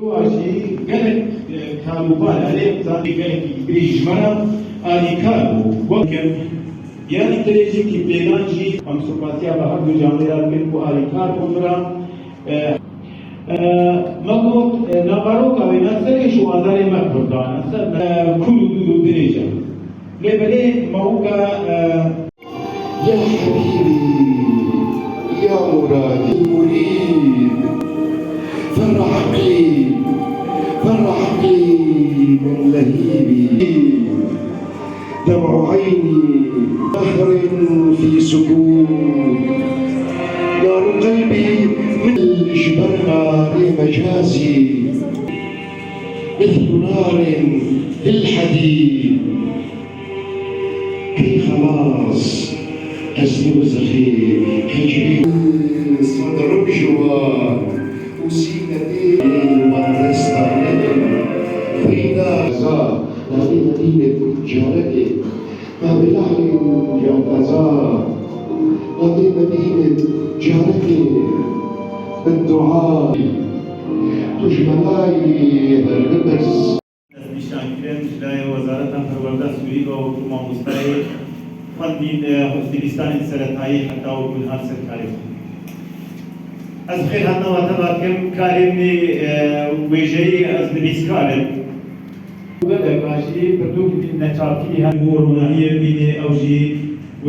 واجی گلک کاروبار علیم زانی گلک بیشمرا آلیکار بود یعنی تریجی کی پیگانجی هم سپاسیا به هر دو جامعه کن کو آلیکار بودرا مگوت نبارو که نسل شو آزار مکبردان نسل کل دو درجه لبله موقع يا حبيبي يا مرادي مريد فرح عقلي من لهيبي دمع عيني نهر في سكون نار قلبي من الجبل مجازي مثل نار في الحديد كي خلاص أسلم زخي حجري صدر بجوار وسيلتي ورستاني فينا زار هذه مدينة جارتي ما بالأهل يا غزار هذه مدينة جارتي بالدعاء تجمعي هاللبس نشانگیری اجرای وزارت پرورده سوری و حکومت مستقل فندید حفظیستان سرطایی حتی و گلهان سرکاری. از خیلی حتی و تبارکم کاریم ویژه‌ای از نویسکارم. وقتی کاشی پردوک بین نچارکی هم ورونایی بین اوجی و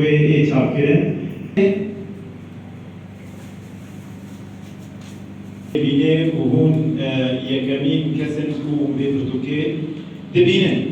چارکره. بینه و هون یکمی کسیم که به پردوکه دبینه.